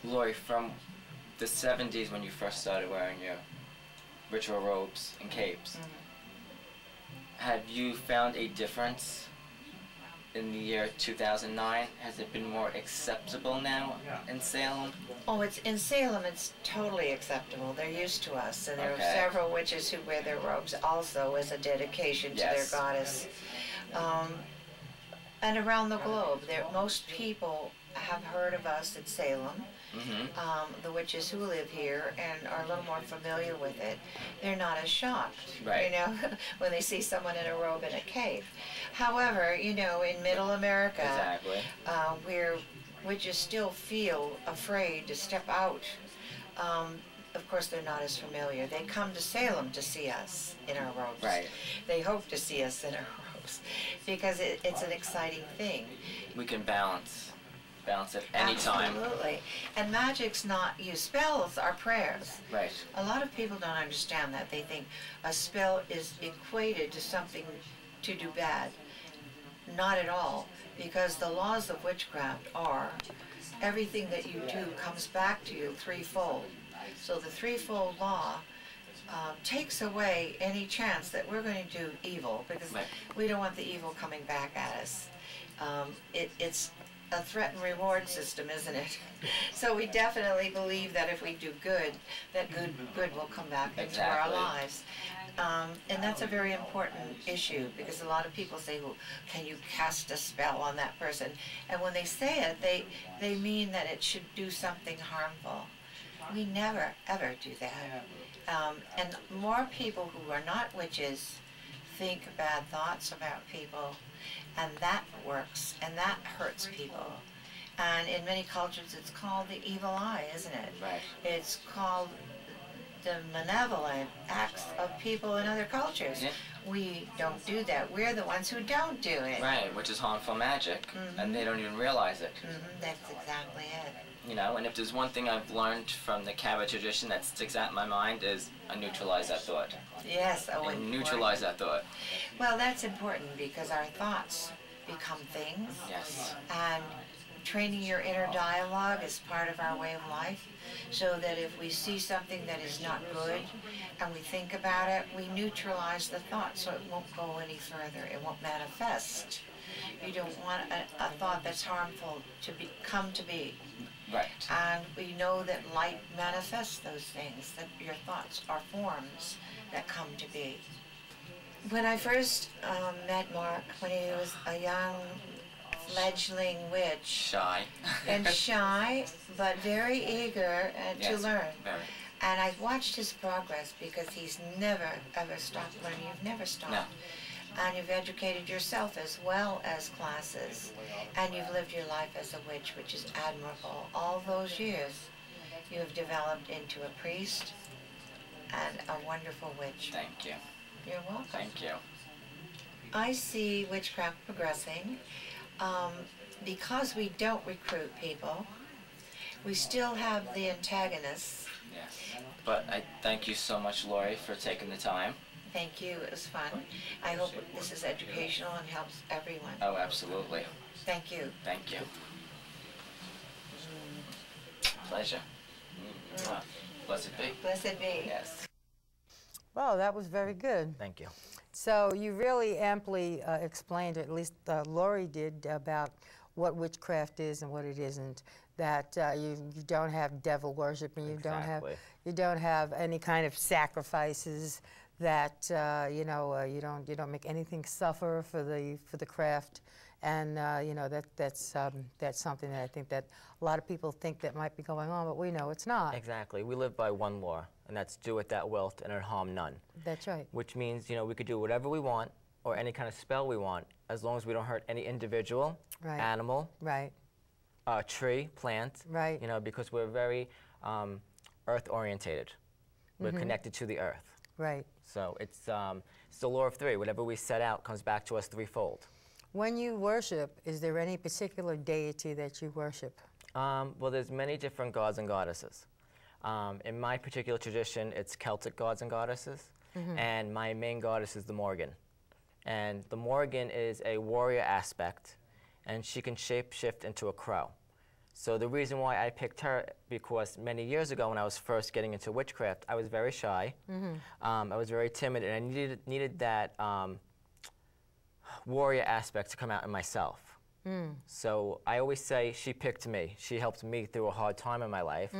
Lori, from the 70s when you first started wearing your ritual robes and capes, have you found a difference in the year 2009? Has it been more acceptable now in Salem? Oh, in Salem, it's totally acceptable. They're used to us, and there are several witches who wear their robes also as a dedication to their goddess. And around the globe, most people have heard of us in Salem. The witches who live here and are a little more familiar with it. They're not as shocked, you know, when they see someone in a robe and a cape. However, you know, in Middle America, where witches still feel afraid to step out, of course they're not as familiar. They come to Salem to see us in our robes. They hope to see us in our robes because it's an exciting thing. We can balance at any time. Absolutely. And magic's not, spells are prayers. A lot of people don't understand that. They think a spell is equated to something to do bad. Not at all, because the laws of witchcraft are everything that you do comes back to you threefold. So the threefold law takes away any chance that we're going to do evil, because we don't want the evil coming back at us. It's a threat and reward system, isn't it? So we definitely believe that if we do good, that good will come back into our lives. And that's a very important issue, because a lot of people say, well, can you cast a spell on that person? And when they say it, they mean that it should do something harmful. We never, ever do that. And more people who are not witches think bad thoughts about people, and that works, and that hurts people. And in many cultures, it's called the evil eye, isn't it? It's called the malevolent acts of people in other cultures. We don't do that. We're the ones who don't do it. Which is harmful magic, and they don't even realize it. That's exactly it. You know, and if there's one thing I've learned from the Cabot tradition that sticks out in my mind is neutralize that thought. Yes, neutralize that thought. Well, that's important, because our thoughts become things. And training your inner dialogue is part of our way of life, so that if we see something that is not good and we think about it, we neutralize the thought so it won't go any further. It won't manifest. You don't want a thought that's harmful to come to be. And we know that light manifests those things, that your thoughts are forms that come to be. When I first met Mark, when he was a young fledgling witch. Shy. And shy, but very eager to learn. And I watched his progress, because he's never, ever stopped learning. You've never stopped. And you've educated yourself as well as classes. And you've lived your life as a witch, which is admirable. All those years, you have developed into a priest and a wonderful witch. Thank you. You're welcome. Thank you. I see witchcraft progressing. Because we don't recruit people, we still have the antagonists. But I thank you so much, Lori, for taking the time. Thank you. It was fun. I hope this is educational and helps everyone. Oh, absolutely. Thank you. Thank you. Pleasure. Blessed be. Blessed be. Yes. Well, that was very good. Thank you. So you really amply explained, or at least Lori did, about what witchcraft is and what it isn't. That you don't have devil worship, and you don't have any kind of sacrifices. That you don't make anything suffer for the craft, and you know, that's something that I think that a lot of people think that might be going on, but we know it's not. Exactly. We live by one law, and that's do with that wealth and harm none. That's right. Which means, you know, we could do whatever we want or any kind of spell we want, as long as we don't hurt any individual, animal, tree, plant. You know, because we're very earth orientated. We're connected to the earth. So it's the law of three. Whatever we set out comes back to us threefold. When you worship, is there any particular deity that you worship? Well, there's many different gods and goddesses. In my particular tradition, it's Celtic gods and goddesses, and my main goddess is the Morgan. And the Morgan is a warrior aspect, and she can shape-shift into a crow. So the reason why I picked her, because many years ago when I was first getting into witchcraft, I was very shy. I was very timid, and I needed that warrior aspect to come out in myself. So I always say she picked me. She helped me through a hard time in my life,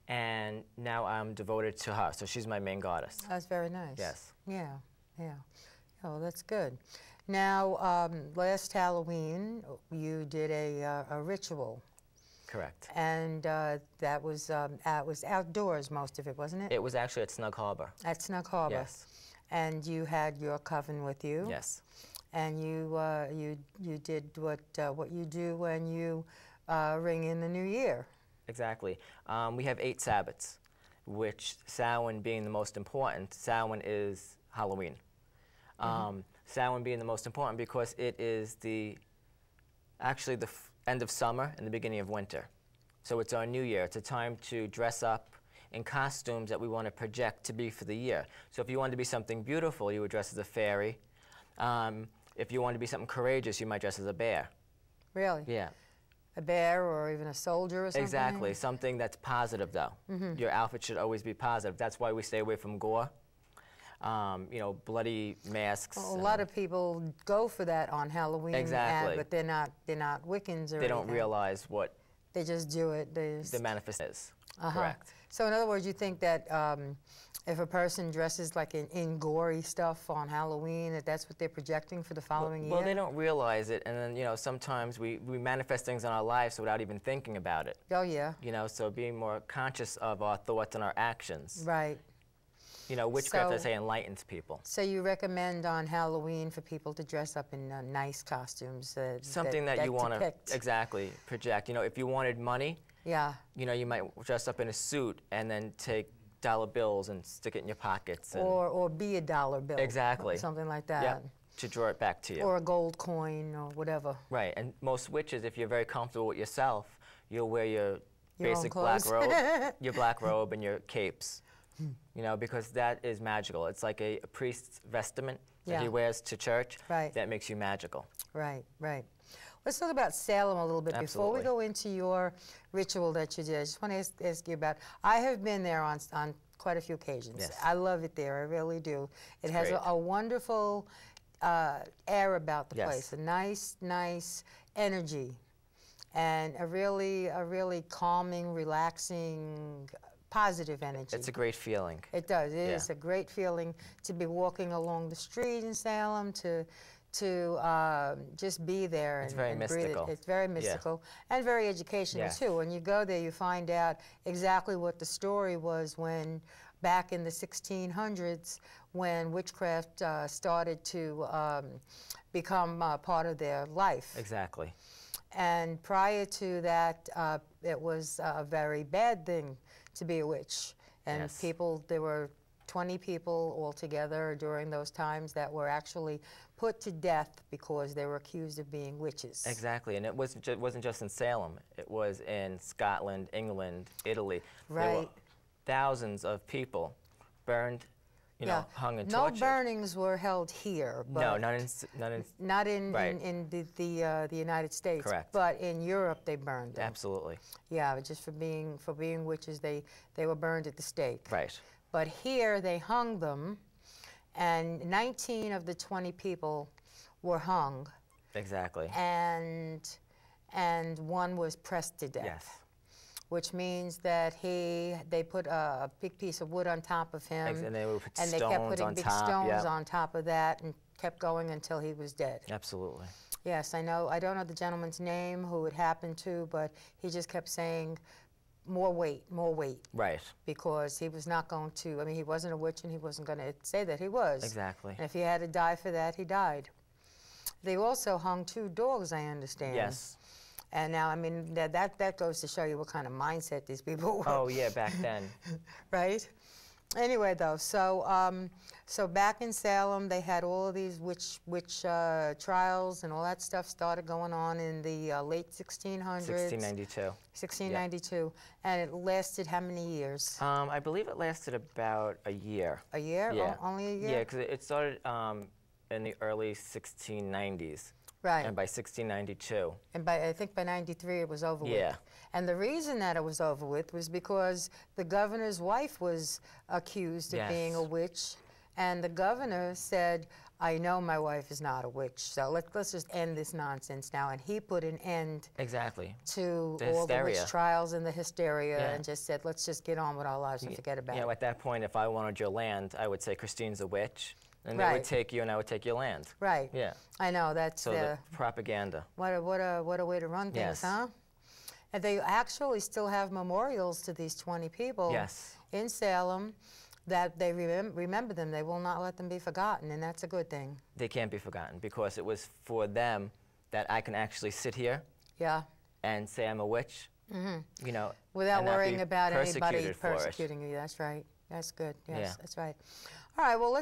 and now I'm devoted to her. So she's my main goddess. That's very nice. Yes. Yeah, yeah. Oh, that's good. Now, last Halloween, you did a ritual. Correct. And that was outdoors, most of it, wasn't it? It was actually at Snug Harbor. At Snug Harbor. Yes. And you had your coven with you. Yes. And you did what you do when you ring in the new year. Exactly. We have 8 Sabbats, which Samhain being the most important. Samhain is Halloween. Samhain being the most important because it is actually the end of summer and the beginning of winter. So it's our new year. It's a time to dress up in costumes that we want to project to be for the year. So if you wanted to be something beautiful, you would dress as a fairy. If you wanted to be something courageous, you might dress as a bear. Really? Yeah. A bear or even a soldier or something? Exactly. Something that's positive, though. Your outfit should always be positive. That's why we stay away from gore. You know, bloody masks. Well, a lot of people go for that on Halloween. Exactly. But they're not Wiccans or They don't realize what they just do it. They just the manifest is. Correct. So in other words, you think that if a person dresses like in gory stuff on Halloween, that's what they're projecting for the following year? Well, they don't realize it, and then, you know, sometimes we manifest things in our lives without even thinking about it. Oh, yeah. You know, so being more conscious of our thoughts and our actions. Right. You know, witchcraft, I say, enlightens people. So you recommend on Halloween for people to dress up in nice costumes? Something that you want to exactly project. You know, if you wanted money, yeah, you know, you might dress up in a suit and then take dollar bills and stick it in your pockets. Or be a dollar bill. Exactly. Something like that. Yep, to draw it back to you. Or a gold coin or whatever. Right, and most witches, if you're very comfortable with yourself, you'll wear your basic black robe, your black robe and your capes. You know, because that is magical. It's like a priest's vestment that he wears to church that makes you magical. Right, right. Let's talk about Salem a little bit. Absolutely. Before we go into your ritual that you did. I just want to ask you about, I have been there on quite a few occasions. Yes. I love it there, I really do. It has great. a wonderful air about the place, a nice energy, and a really calming, relaxing, positive energy. It's a great feeling. It does. It is a great feeling to be walking along the street in Salem, to just be there and very and mystical. breathe it. It's very mystical and very educational too. When you go there, you find out exactly what the story was when, back in the 1600s, when witchcraft started to become part of their life. Exactly. And prior to that, it was a very bad thing to be a witch. And people, there were 20 people altogether during those times that were actually put to death because they were accused of being witches. Exactly, and it wasn't just in Salem. It was in Scotland, England, Italy. Right. There were thousands of people burned, you know, hung and tortured. No burnings were held here. But no, not in the United States. Correct. But in Europe, they burned them. Absolutely. Yeah, just for being witches, they were burned at the stake. Right. But here, they hung them, and 19 of the 20 people were hung. Exactly. And one was pressed to death. Yes. Which means that they put a big piece of wood on top of him, And they would put and they stones kept putting on big top, stones on top of that, and kept going until he was dead. Absolutely. Yes, I know. I don't know the gentleman's name who it happened to, but he just kept saying, more weight, more weight. Right. Because he was not going to, I mean, he wasn't a witch and he wasn't going to say that he was. Exactly. And if he had to die for that, he died. They also hung 2 dogs, I understand. Yes. And now, I mean, that goes to show you what kind of mindset these people were. Oh, yeah, back then. Right? Anyway, though, so back in Salem, they had all of these witch trials and all that stuff started going on in the late 1600s. 1692. 1692. Yep. And it lasted how many years? I believe it lasted about a year. A year? Yeah. Only a year? Yeah, because it started in the early 1690s. Right. And by 1692. And I think by 93 it was over with. Yeah. And the reason that it was over with was because the governor's wife was accused of being a witch, and the governor said, I know my wife is not a witch, so let's just end this nonsense now. And he put an end to all the witch trials and the hysteria and just said, let's just get on with our lives and forget about it. At that point, if I wanted your land, I would say Christine's a witch, and they would take you and I would take your land. Right. Yeah. I know, that's the propaganda. What a way to run things, huh? And they actually still have memorials to these 20 people in Salem, that they remember them. They will not let them be forgotten, and that's a good thing. They can't be forgotten because it was for them that I can actually sit here and say I'm a witch, you know, without worrying about anybody persecuting you. That's right. That's good. Yes, that's right. All right, well, let's